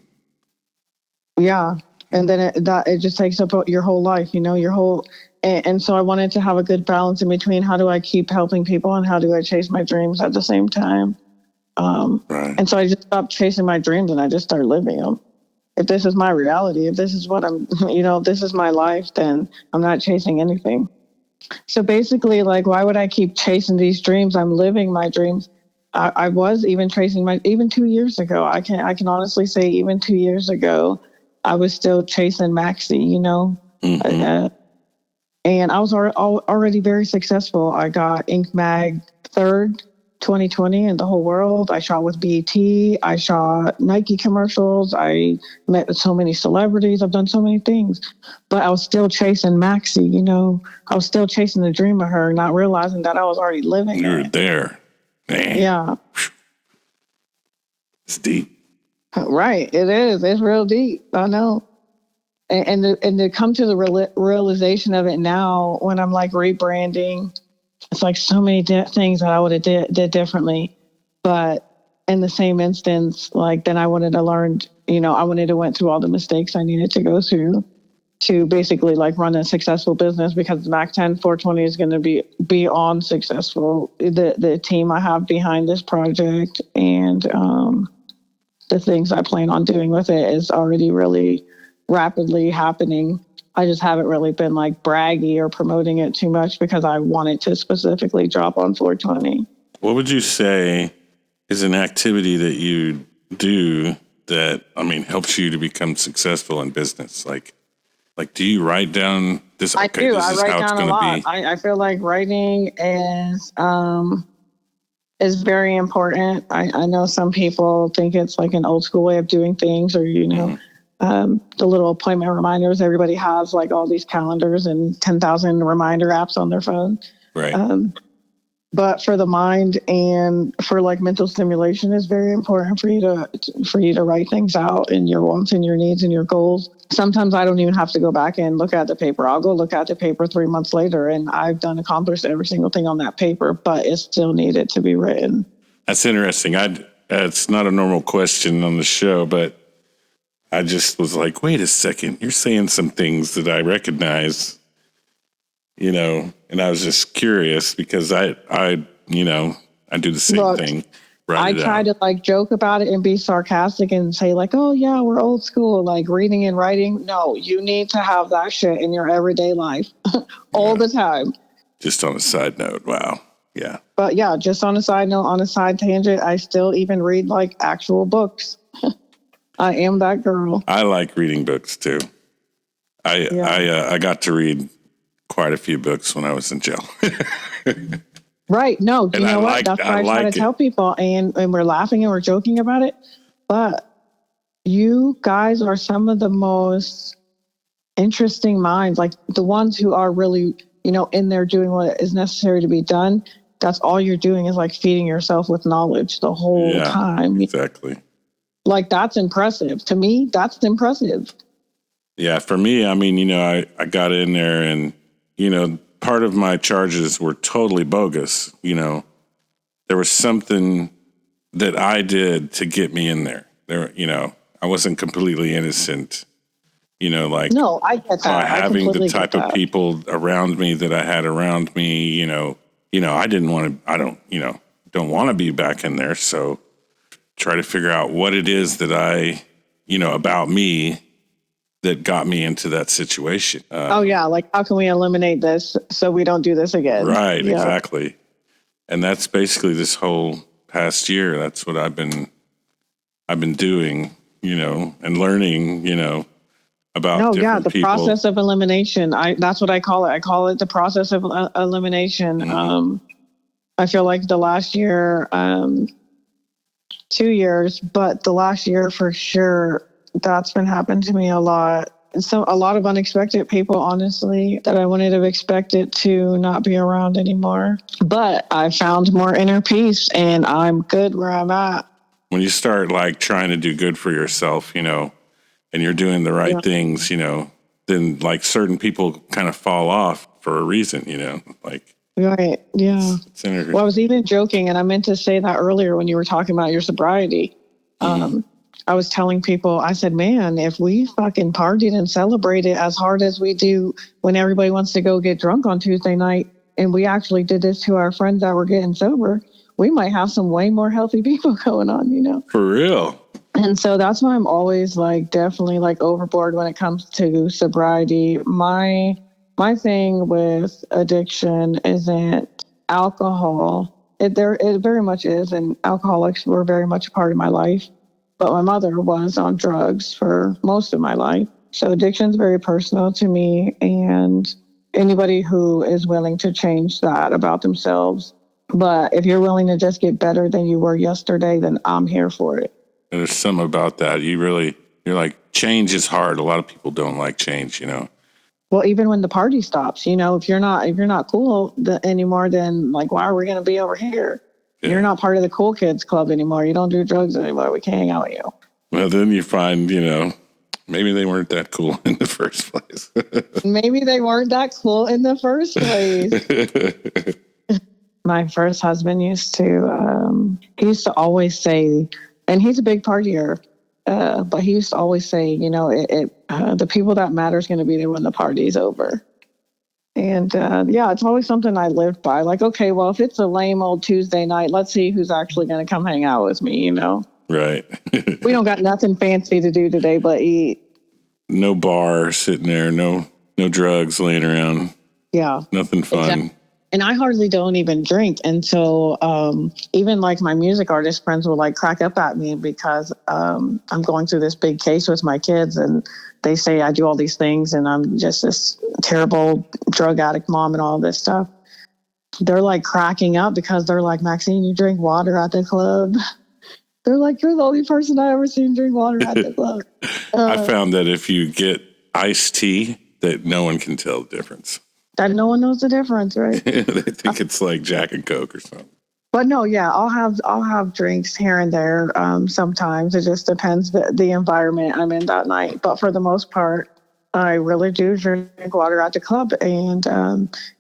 yeah, and then it just takes up your whole life, your whole. And so I wanted to have a good balance in between. How do I keep helping people, and how do I chase my dreams at the same time? right. And so I just stopped chasing my dreams, and I just started living them. If this is my reality, if this is what I'm, if this is my life, then I'm not chasing anything. So basically, like, why would I keep chasing these dreams? I'm living my dreams. I was even chasing even 2 years ago. I can honestly say even 2 years ago, I was still chasing Maxie, Mm-hmm. And I was already very successful. I got Inc. Mag 3rd 2020 in the whole world. I shot with BET. I shot Nike commercials. I met with so many celebrities. I've done so many things, but I was still chasing Maxie. I was still chasing the dream of her, not realizing that I was already living You were it. there. Man. Yeah. It's deep. Right. It is. It's real deep. I know. And to come to the realization of it now, when I'm like rebranding, it's like so many things that I would have did differently. But in the same instance, like, then I wanted to learn, I wanted to went through all the mistakes I needed to go through to basically like run a successful business, because Mac 10 420 is going to be beyond successful. The team I have behind this project and the things I plan on doing with it is already really rapidly happening. I just haven't really been like braggy or promoting it too much because I wanted to specifically drop on 420. What would you say is an activity that you do that, helps you to become successful in business? Like, do you write down this? I do. This I is write how it's down a going to lot. be. I feel like writing is very important. I know some people think it's like an old school way of doing things, or, the little appointment reminders. Everybody has like all these calendars and 10,000 reminder apps on their phone. Right. But for the mind and for like mental stimulation, it's very important for you to write things out, and your wants and your needs and your goals. Sometimes I don't even have to go back and look at the paper. I'll go look at the paper 3 months later, and I've accomplished every single thing on that paper, but it still needed to be written. That's interesting. It's not a normal question on the show, but I just was like, wait a second, you're saying some things that I recognize, and I was just curious because I do the same thing. I try to like joke about it and be sarcastic and say like, oh yeah, we're old school, like reading and writing. No, you need to have that shit in your everyday life all the time. Just on a side note. Wow. Yeah. But yeah, just on a side note, on a side tangent, I still even read like actual books. I am that girl. I like reading books too. I got to read quite a few books when I was in jail. Right. No, you know what? That's what I try to tell people, and we're laughing and we're joking about it. But you guys are some of the most interesting minds, like the ones who are really, in there doing what is necessary to be done. That's all you're doing is like feeding yourself with knowledge the whole time. Exactly. Like, that's impressive. To me, that's impressive. Yeah, for me, I got in there and, part of my charges were totally bogus. There was something that I did to get me in there. I wasn't completely innocent, No, I get that. By having the type of people around me that I had around me, I didn't want to, don't want to be back in there. So try to figure out what it is that about me that got me into that situation. Like, how can we eliminate this so we don't do this again? Right, exactly. And that's basically this whole past year. That's what I've been doing. and learning, about No, yeah, different the people. process of elimination. That's what I call it. I call it the process of elimination. Mhm. I feel like the last year, 2 years, but the last year for sure, that's been happening to me a lot. So a lot of unexpected people, honestly, that I wouldn't have expected to not be around anymore. But I found more inner peace and I'm good where I'm at. When you start like trying to do good for yourself, and you're doing the right Yeah. things, then like certain people kind of fall off for a reason, like Right. Yeah. it's interesting. Well, I was even joking, and I meant to say that earlier when you were talking about your sobriety. I was telling people, I said, man, if we fucking partied and celebrated as hard as we do when everybody wants to go get drunk on Tuesday night, and we actually did this to our friends that were getting sober, we might have some way more healthy people going on, For real. And so that's why I'm always like definitely like overboard when it comes to sobriety. My thing with addiction isn't alcohol. It very much is, and alcoholics were very much a part of my life. But my mother was on drugs for most of my life. So addiction is very personal to me, and anybody who is willing to change that about themselves. But if you're willing to just get better than you were yesterday, then I'm here for it. And there's something about that. You're like, change is hard. A lot of people don't like change, Well, even when the party stops, if you're not cool anymore, then like, why are we going to be over here? Yeah. You're not part of the cool kids club anymore. You don't do drugs anymore. We can't hang out with you. Well, then you find, maybe they weren't that cool in the first place. Maybe they weren't that cool in the first place. My first husband used to always say, and he's a big partier, but he used to always say, the people that matter is going to be there when the party's over. And it's always something I lived by. Like, okay, well, if it's a lame old Tuesday night, let's see who's actually going to come hang out with me, Right. We don't got nothing fancy to do today but eat. No bar sitting there, no drugs laying around. Yeah. Nothing fun. Exactly. And I hardly don't even drink. And so even like my music artist friends will like crack up at me because I'm going through this big case with my kids, and they say I do all these things and I'm just this terrible drug addict mom and all this stuff. They're like cracking up because they're like, Maxine, you drink water at the club. They're like, you're the only person I ever seen drink water at the club. I found that if you get iced tea, that no one can tell the difference. That no one knows the difference, right? They think it's like Jack and Coke or something. But no, yeah, I'll have drinks here and there. Sometimes it just depends the environment I'm in that night. But for the most part, I really do drink water at the club, and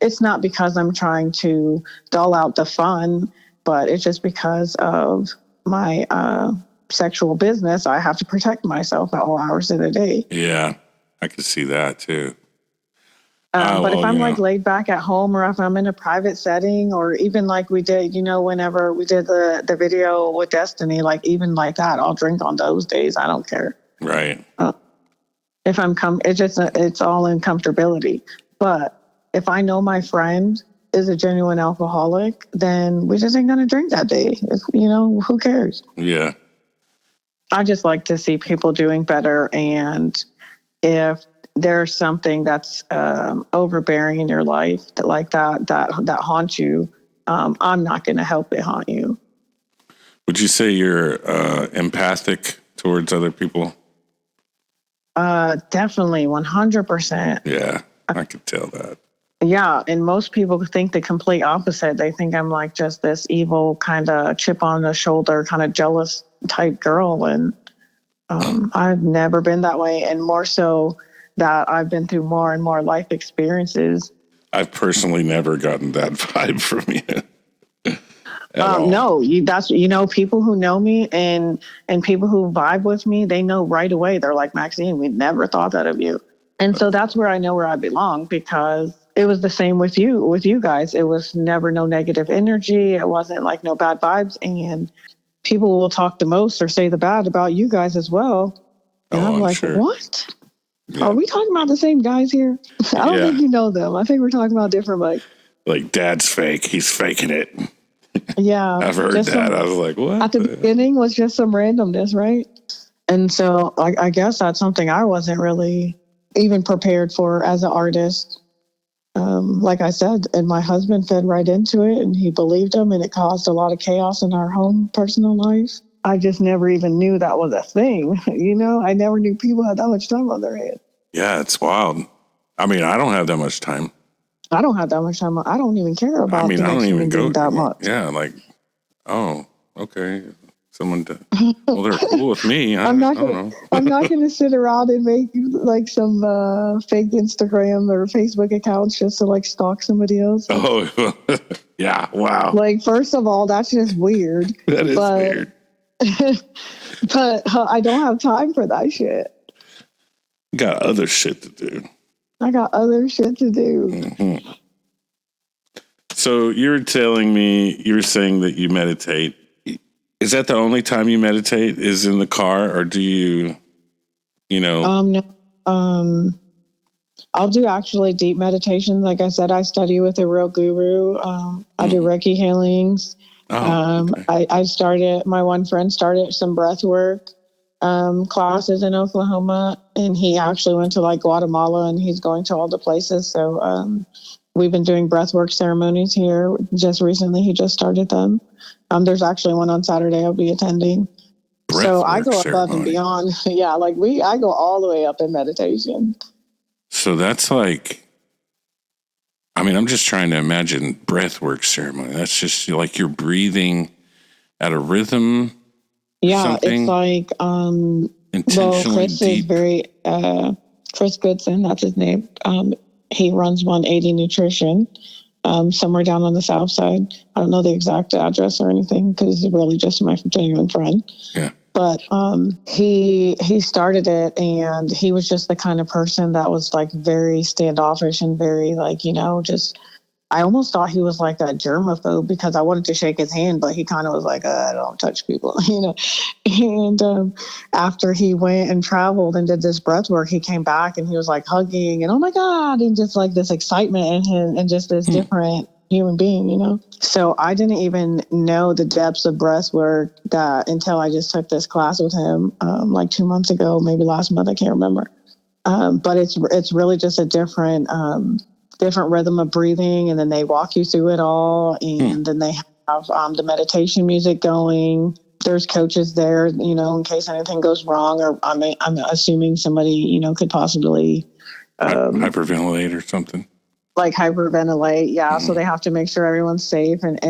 it's not because I'm trying to dull out the fun, but it's just because of my sexual business. I have to protect myself at all hours of the day. Yeah, I could see that too. But if I'm like laid back at home, or if I'm in a private setting, or even like we did, whenever we did the video with Destiny, like even like that, I'll drink on those days. I don't care. Right. If it's all in comfortability. But if I know my friend is a genuine alcoholic, then we just ain't going to drink that day. Who cares? Yeah. I just like to see people doing better. And if there's something that's overbearing in your life that haunts you, I'm not going to help it haunt you. Would you say you're empathic towards other people? Definitely, 100%. Yeah, I could tell that. Yeah, and most people think the complete opposite. They think I'm like just this evil kind of chip on the shoulder, kind of jealous type girl, and I've never been that way, and more so that I've been through more and more life experiences. I've personally never gotten that vibe from you. No, that's people who know me and people who vibe with me, they know right away. They're like, Maxine, we never thought that of you. And so that's where I know where I belong, because it was the same with you guys. It was never no negative energy. It wasn't like no bad vibes. And people will talk the most or say the bad about you guys as well. And I'm like, sure. What? Yeah. Are we talking about the same guys here? I don't think you know them. I think we're talking about different, like dad's fake. He's faking it. Yeah. I've heard that. I was like, what? At the beginning was just some randomness, right? And so I guess that's something I wasn't really even prepared for as an artist. Like I said, and my husband fed right into it and he believed him, and it caused a lot of chaos in our home personal life. I just never even knew that was a thing. I never knew people had that much time on their hands. Yeah, it's wild. I mean, I don't have that much time. I don't have that much time. I don't even care about the next human being that much. Yeah, like, oh, okay. Well, they're cool with me. I don't know. I'm not going to sit around and make like some fake Instagram or Facebook accounts just to like stalk somebody else. Oh, yeah. Wow. Like, first of all, that's just weird. That is weird. But I don't have time for that shit. Got other shit to do. I got other shit to do. Mm-hmm. So you were saying that you meditate. Is that the only time you meditate is in the car, or do you No. I'll do actually deep meditation. Like I said, I study with a real guru. I do Reiki healings. Okay. My one friend started some breath work classes in Oklahoma, and he actually went to like Guatemala, and he's going to all the places. So we've been doing breathwork ceremonies here. Just recently, he just started them. There's actually one on Saturday I'll be attending. So I go above and beyond. Yeah, I go all the way up in meditation. So that's like, I mean, I'm just trying to imagine breathwork ceremony. That's just like you're breathing at a rhythm. Yeah, it's like, Chris deep. is very, Chris Goodson, that's his name. He runs 180 Nutrition, somewhere down on the south side. I don't know the exact address or anything because he's really just my genuine friend. Yeah. But he started it, and he was just the kind of person that was like very standoffish and very like, just, I almost thought he was like a germaphobe because I wanted to shake his hand, but he kind of was like, I don't touch people, And after he went and traveled and did this breath work, he came back and he was like hugging and, oh my God, and just like this excitement in him and just this different human being, So I didn't even know the depths of breath work until I just took this class with him like 2 months ago, maybe last month, I can't remember. But it's really just a different rhythm of breathing, and then they walk you through it all, and then they have the meditation music going. There's coaches there, in case anything goes wrong, or I'm assuming somebody, could possibly hyperventilate or something. Like hyperventilate, yeah. So they have to make sure everyone's safe and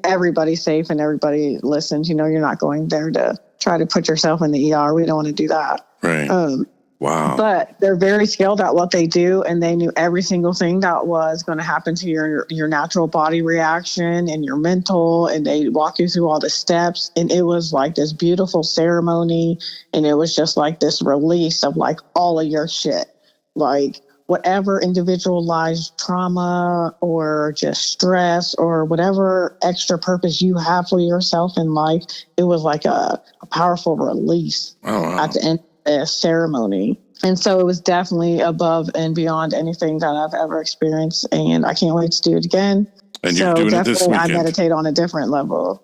everybody's safe and everybody listens. You're not going there to try to put yourself in the ER. We don't want to do that. Right. Wow. But they're very skilled at what they do, and they knew every single thing that was going to happen to your natural body reaction and your mental, and they walk you through all the steps. And it was like this beautiful ceremony, and it was just like this release of like all of your shit, like whatever individualized trauma or just stress or whatever extra purpose you have for yourself in life. It was like a powerful release at the end of the ceremony. And so it was definitely above and beyond anything that I've ever experienced. And I can't wait to do it again. And you're doing it this weekend. I meditate on a different level.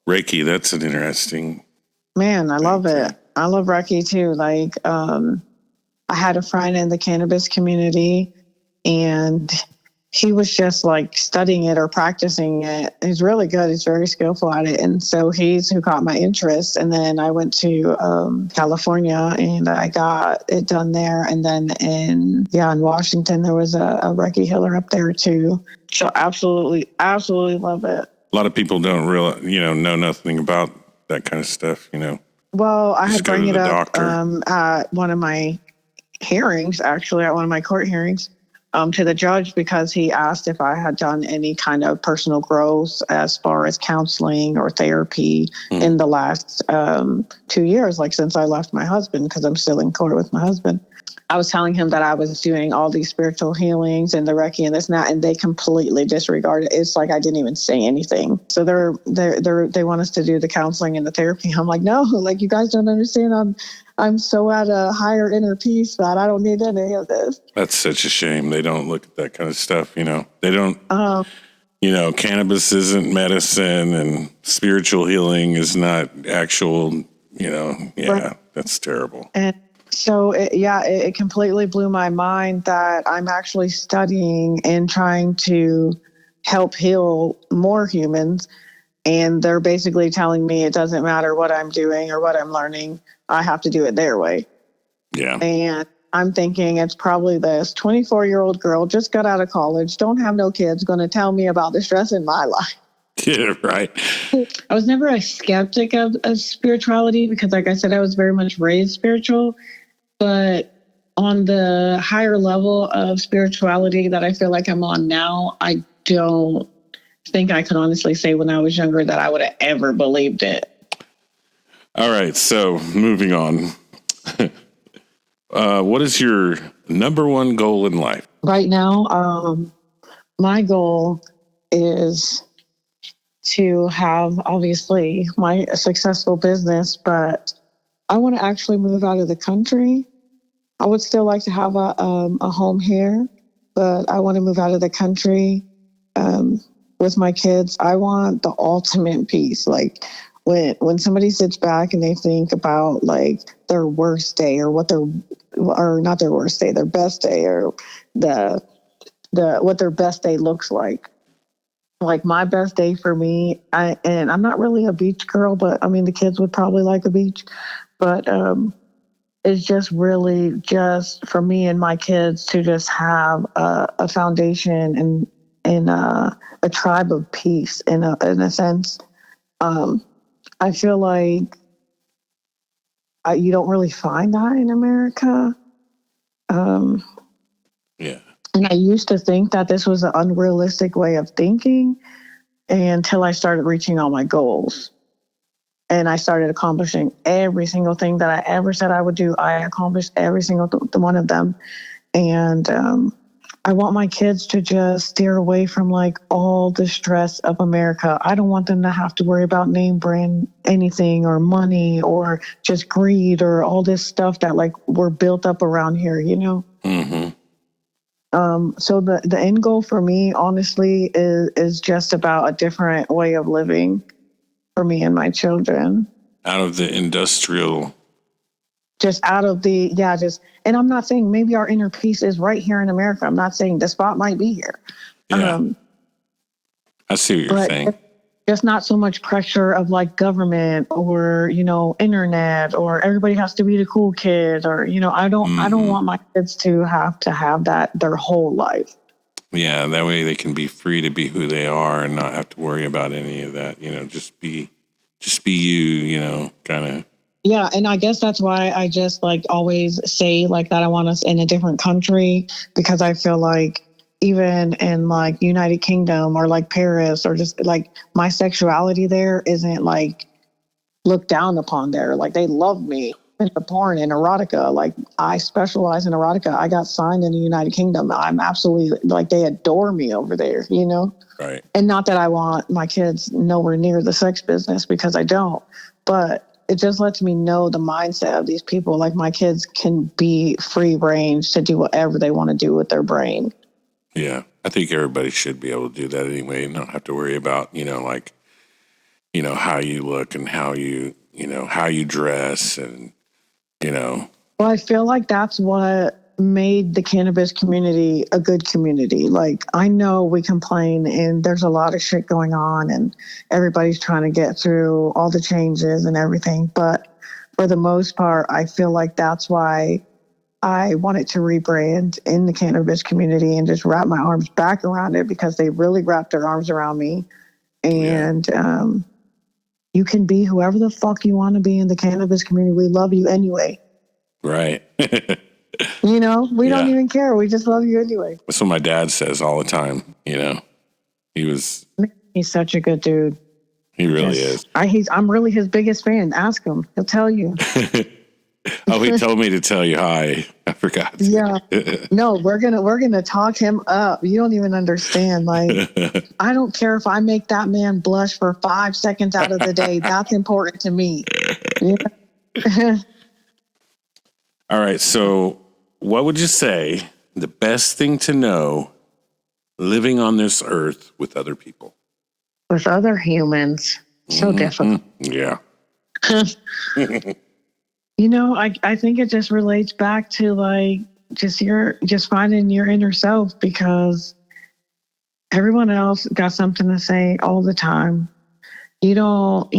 Reiki, that's an interesting. Man, I love it. I love Reiki too. Like, I had a friend in the cannabis community, and he was just like studying it or practicing it. He's really good. He's very skillful at it. And so he's who caught my interest. And then I went to California and I got it done there. And then in Washington, there was a Reiki healer up there too. So absolutely love it. A lot of people don't know nothing about that kind of stuff, Well, I had bring it up at one of my hearings, actually, at one of my court hearings, to the judge, because he asked if I had done any kind of personal growth as far as counseling or therapy in the last 2 years, like since I left my husband, because I'm still in court with my husband. I was telling him that I was doing all these spiritual healings and the Reiki and this and that, and they completely disregarded it. It's like I didn't even say anything. So they want us to do the counseling and the therapy. I'm like, no, like you guys don't understand. I'm so at a higher inner peace that I don't need any of this. That's such a shame. They don't look at that kind of stuff. They don't. Cannabis isn't medicine, and spiritual healing is not actual That's terrible. And so, it completely blew my mind that I'm actually studying and trying to help heal more humans. And they're basically telling me it doesn't matter what I'm doing or what I'm learning. I have to do it their way. Yeah. And I'm thinking it's probably this 24-year-old girl, just got out of college, don't have no kids, going to tell me about the stress in my life. Yeah, right. I was never a skeptic of spirituality because, like I said, I was very much raised spiritual. But on the higher level of spirituality that I feel like I'm on now, I don't think I could honestly say when I was younger that I would have ever believed it. All right. So moving on. What is your number one goal in life? Right now, my goal is to have, obviously, my successful business, but I want to actually move out of the country. I would still like to have a home here, but I want to move out of the country with my kids. I want the ultimate peace. Like when somebody sits back and they think about like their worst day or or not their worst day, their best day, or the what their best day looks like. Like my best day for me, and I'm not really a beach girl, but I mean the kids would probably like the beach, but it's just really just for me and my kids to just have a foundation and a tribe of peace in a sense. I feel like you don't really find that in America. Yeah. And I used to think that this was an unrealistic way of thinking until I started reaching all my goals. And I started accomplishing every single thing that I ever said I would do. I accomplished every single one of them. And I want my kids to just steer away from like all the stress of America. I don't want them to have to worry about name brand anything or money or just greed or all this stuff that like we're built up around here, you know? Mm-hmm. So the end goal for me, honestly, is just about a different way of living for me and my children. Out of the industrial. Just out of the, and I'm not saying maybe our inner peace is right here in America. I'm not saying the spot might be here. Yeah. I see what you're saying. Just not so much pressure of like government or, internet or everybody has to be the cool kid or, I don't want my kids to have that their whole life. Yeah. That way they can be free to be who they are and not have to worry about any of that, just be you, kind of. Yeah. And I guess that's why I just like always say like that I want us in a different country, because I feel like even in like United Kingdom or like Paris or just like my sexuality there isn't like looked down upon there. Like they love me in the porn and erotica. Like I specialize in erotica. I got signed in the United Kingdom. I'm absolutely like they adore me over there, Right. And not that I want my kids nowhere near the sex business because I don't, but it just lets me know the mindset of these people. Like my kids can be free range to do whatever they want to do with their brain. Yeah. I think everybody should be able to do that anyway and not have to worry about, how you look and how you dress and, Well, I feel like that's what made the cannabis community a good community. Like I know we complain and there's a lot of shit going on and everybody's trying to get through all the changes and everything. But for the most part, I feel like that's why I wanted to rebrand in the cannabis community and just wrap my arms back around it, because they really wrapped their arms around me. And you can be whoever the fuck you want to be in the cannabis community. We love you anyway. Right. We don't even care. We just love you anyway. That's what my dad says all the time. He's such a good dude. He really is. I'm really his biggest fan. Ask him. He'll tell you. Oh, he told me to tell you hi. I forgot. Yeah. No, we're gonna talk him up. You don't even understand. Like, I don't care if I make that man blush for 5 seconds out of the day. That's important to me. Yeah. All right. So, what would you say the best thing to know living on this earth with other people? With other humans, so difficult. Yeah. I think it just relates back to like just finding your inner self, because everyone else got something to say all the time. You don't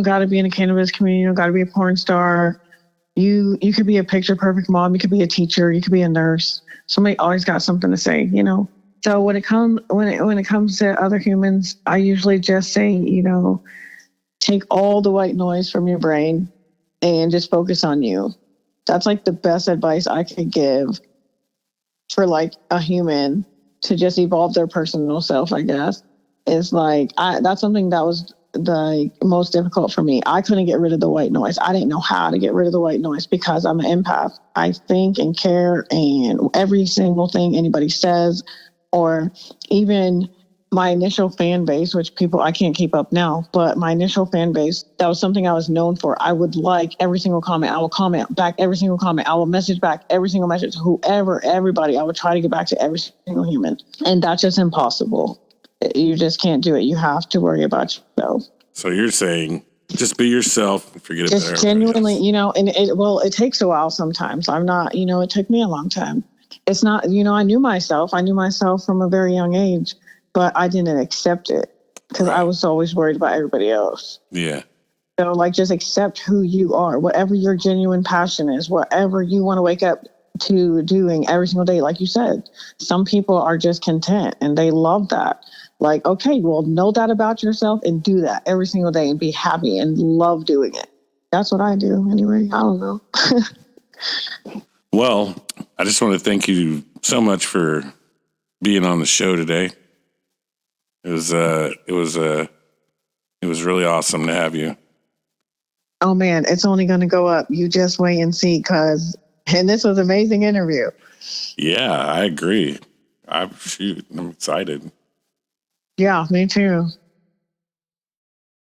got to be in a cannabis community. You don't got to be a porn star. You could be a picture perfect mom. You could be a teacher. You could be a nurse. Somebody always got something to say. So when it comes to other humans, I usually just say, take all the white noise from your brain and just focus on you. That's like the best advice I could give for like a human to just evolve their personal self, I guess. Is like that's something that was the most difficult for me. I couldn't get rid of the white noise. I didn't know how to get rid of the white noise because I'm an empath. I think and care, and every single thing anybody says, or even my initial fan base, which people I can't keep up now, but my initial fan base, that was something I was known for. I would like every single comment. I will comment back every single comment. I will message back every single message. Whoever, everybody, I would try to get back to every single human. And that's just impossible. You just can't do it. You have to worry about yourself. So you're saying just be yourself and forget about everybody Just genuinely, else. and it takes a while sometimes. I'm not, it took me a long time. It's not, I knew myself. I knew myself from a very young age, but I didn't accept it because I was always worried about everybody else. Yeah. So like, just accept who you are, whatever your genuine passion is, whatever you want to wake up to doing every single day. Like you said, some people are just content and they love that. Like, okay, well, know that about yourself and do that every single day and be happy and love doing it. That's what I do anyway. I don't know. Well, I just want to thank you so much for being on the show today. It was really awesome to have you. Oh man, it's only going to go up. You just wait and see, and this was an amazing interview. Yeah, I agree. I'm excited. Yeah, me too.